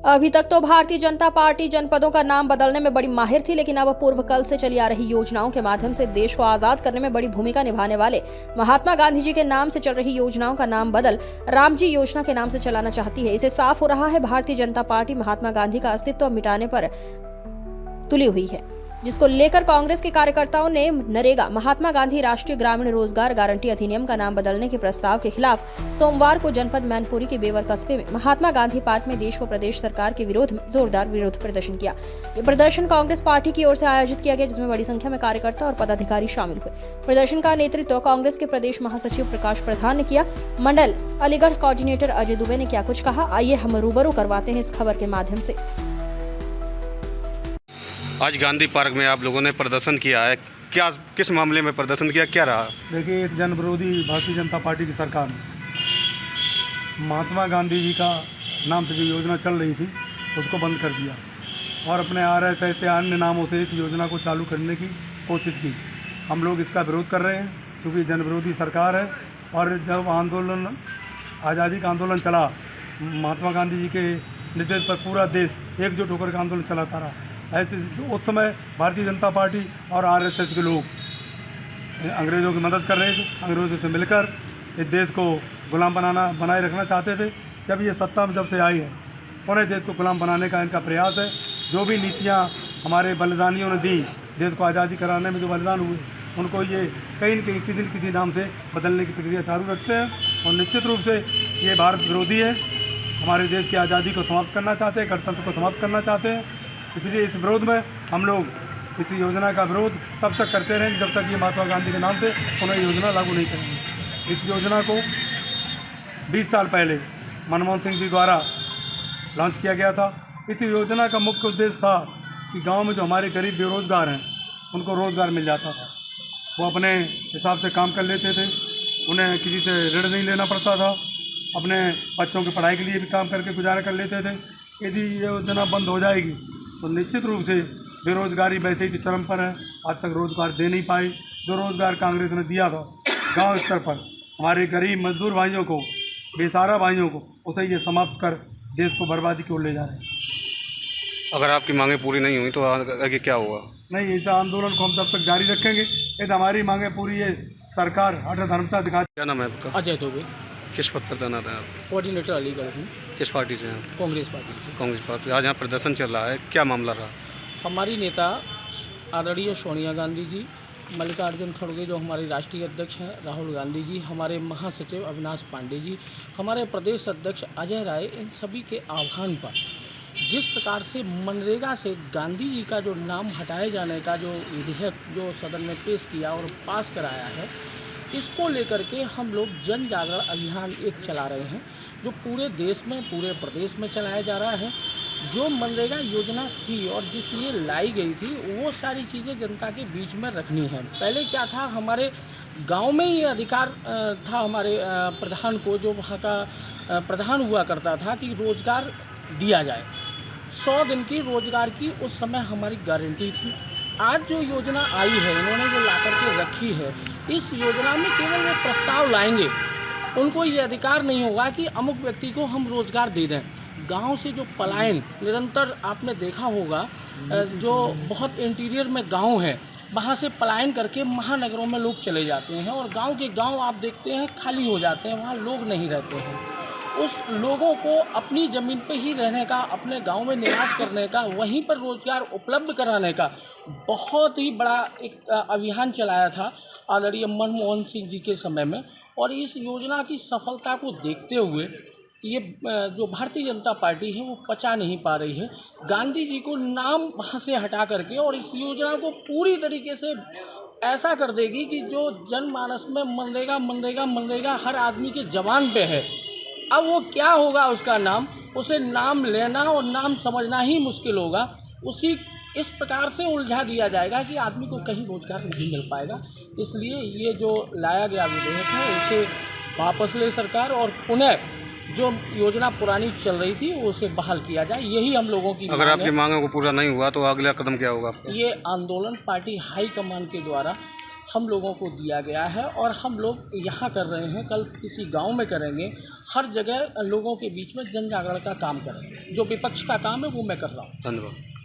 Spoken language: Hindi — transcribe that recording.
अभी तक तो भारतीय जनता पार्टी जनपदों का नाम बदलने में बड़ी माहिर थी, लेकिन अब पूर्व कल से चली आ रही योजनाओं के माध्यम से देश को आजाद करने में बड़ी भूमिका निभाने वाले महात्मा गांधी जी के नाम से चल रही योजनाओं का नाम बदल रामजी योजना के नाम से चलाना चाहती है। इससे साफ हो रहा है भारतीय जनता पार्टी महात्मा गांधी का अस्तित्व मिटाने पर तुली हुई है, जिसको लेकर कांग्रेस के कार्यकर्ताओं ने नरेगा महात्मा गांधी राष्ट्रीय ग्रामीण रोजगार गारंटी अधिनियम का नाम बदलने के प्रस्ताव के खिलाफ सोमवार को जनपद मैनपुरी के बेवर कस्बे में महात्मा गांधी पार्क में देश व प्रदेश सरकार के विरोध में जोरदार विरोध प्रदर्शन किया। ये प्रदर्शन कांग्रेस पार्टी की ओर से आयोजित किया गया, जिसमें बड़ी संख्या में कार्यकर्ता और पदाधिकारी शामिल हुए। प्रदर्शन का नेतृत्व कांग्रेस के प्रदेश महासचिव प्रकाश प्रधान ने किया। मंडल अलीगढ़ कोऑर्डिनेटर अजय दुबे ने क्या कुछ कहा, आइए हम रूबरू करवाते हैं इस खबर के माध्यम से। आज गांधी पार्क में आप लोगों ने प्रदर्शन किया है, क्या किस मामले में प्रदर्शन किया, क्या रहा? देखिए, जन विरोधी भारतीय जनता पार्टी की सरकार ने महात्मा गांधी जी का नाम से जो योजना चल रही थी उसको बंद कर दिया और अपने RSS अन्य नामों से इस योजना को चालू करने की कोशिश की। हम लोग इसका विरोध कर रहे हैं क्योंकि जन विरोधी सरकार है। और जब आंदोलन आज़ादी का आंदोलन चला, महात्मा गांधी जी के निर्देश पर पूरा देश एकजुट होकर के आंदोलन चलाता रहा। ऐसे उस समय भारतीय जनता पार्टी और RSS के लोग अंग्रेज़ों की मदद कर रहे थे, अंग्रेज़ों से मिलकर इस देश को गुलाम बनाए रखना चाहते थे। जब ये सत्ता में जब से आई है, उन्हें देश को गुलाम बनाने का इनका प्रयास है। जो भी नीतियाँ हमारे बलिदानियों ने दी, देश को आज़ादी कराने में जो बलिदान हुए, उनको ये कहीं न कहीं किसी न किसी नाम से बदलने की प्रक्रिया चालू रखते हैं। और निश्चित रूप से ये भारत विरोधी है, हमारे देश की आज़ादी को समाप्त करना चाहते हैं, गणतंत्र को समाप्त करना चाहते हैं। इसलिए इस विरोध में हम लोग इस योजना का विरोध तब तक करते रहेंगे जब तक ये महात्मा गांधी के नाम से पुनः योजना लागू नहीं करेंगे। इस योजना को 20 साल पहले मनमोहन सिंह जी द्वारा लॉन्च किया गया था। इस योजना का मुख्य उद्देश्य था कि गांव में जो हमारे गरीब बेरोजगार हैं उनको रोज़गार मिल जाता था। वो अपने हिसाब से काम कर लेते थे, उन्हें किसी से ऋण नहीं लेना पड़ता था, अपने बच्चों की पढ़ाई के लिए भी काम करके गुजारा कर लेते थे। यदि ये योजना बंद हो जाएगी तो निश्चित रूप से बेरोजगारी वैसे ही चरम पर है। आज तक रोज़गार दे नहीं पाई। जो रोज़गार कांग्रेस ने दिया था गांव स्तर पर हमारे गरीब मजदूर भाइयों को, बेसहारा भाइयों को, उसे ये समाप्त कर देश को बर्बादी की ओर ले जा रहे हैं। अगर आपकी मांगें पूरी नहीं हुई तो आगे क्या होगा? नहीं, इस आंदोलन को हम तब तक जारी रखेंगे यदि हमारी मांगें पूरी है सरकार हठ धर्मता दिखा। क्या नाम है आपका? अजय दुबे। किस पद पर तैनात है आप? कोऑर्डिनेटर अलीगढ़ हूँ। किस पार्टी से हैं आप? कांग्रेस पार्टी से। कांग्रेस पार्टी। आज यहाँ प्रदर्शन चल रहा है, क्या मामला रहा? हमारी नेता आदरणीय सोनिया गांधी जी, मल्लिकार्जुन खड़गे जो हमारे राष्ट्रीय अध्यक्ष हैं, राहुल गांधी जी, हमारे महासचिव अविनाश पांडे जी, हमारे प्रदेश अध्यक्ष अजय राय, इन सभी के आह्वान पर जिस प्रकार से मनरेगा से गांधी जी का जो नाम हटाए जाने का जो विधेयक जो सदन में पेश किया और पास कराया है, इसको लेकर के हम लोग जन जागरण अभियान एक चला रहे हैं, जो पूरे देश में, पूरे प्रदेश में चलाया जा रहा है। जो मनरेगा योजना थी और जिस लिए लाई गई थी, वो सारी चीज़ें जनता के बीच में रखनी है। पहले क्या था, हमारे गांव में ये अधिकार था हमारे प्रधान को, जो वहाँ का प्रधान हुआ करता था, कि रोज़गार दिया जाए। 100 दिन की रोज़गार की उस समय हमारी गारंटी थी। आज जो योजना आई है, इन्होंने जो ला करके रखी है, इस योजना में केवल वो प्रस्ताव लाएंगे, उनको ये अधिकार नहीं होगा कि अमुक व्यक्ति को हम रोज़गार दे दें। गांव से जो पलायन निरंतर आपने देखा होगा, जो बहुत इंटीरियर में गांव है, वहाँ से पलायन करके महानगरों में लोग चले जाते हैं और गांव के गांव आप देखते हैं खाली हो जाते हैं, वहाँ लोग नहीं रहते हैं। उस लोगों को अपनी ज़मीन पे ही रहने का, अपने गांव में निवास करने का, वहीं पर रोज़गार उपलब्ध कराने का बहुत ही बड़ा एक अभियान चलाया था आदरणीय मनमोहन सिंह जी के समय में। और इस योजना की सफलता को देखते हुए ये जो भारतीय जनता पार्टी है वो पचा नहीं पा रही है। गांधी जी को नाम वहाँ से हटा करके और इस योजना को पूरी तरीके से ऐसा कर देगी कि जो जनमानस में मनरेगा मनरेगा मनरेगा हर आदमी के ज़बान पे है। अब वो क्या होगा उसका नाम, उसे नाम लेना और नाम समझना ही मुश्किल होगा। इस प्रकार से उलझा दिया जाएगा कि आदमी को कहीं रोज़गार नहीं मिल पाएगा। इसलिए ये जो लाया गया विधेयक है, इसे वापस ले सरकार और पुनः जो योजना पुरानी चल रही थी उसे बहाल किया जाए, यही हम लोगों की। अगर आपकी मांगों को पूरा नहीं हुआ तो अगला कदम क्या होगा आपका? ये आंदोलन पार्टी हाई कमान के द्वारा हम लोगों को दिया गया है और हम लोग यहाँ कर रहे हैं, कल किसी गांव में करेंगे, हर जगह लोगों के बीच में जन जागरण का काम करेंगे। जो विपक्ष का काम है वो मैं कर रहा हूँ। धन्यवाद।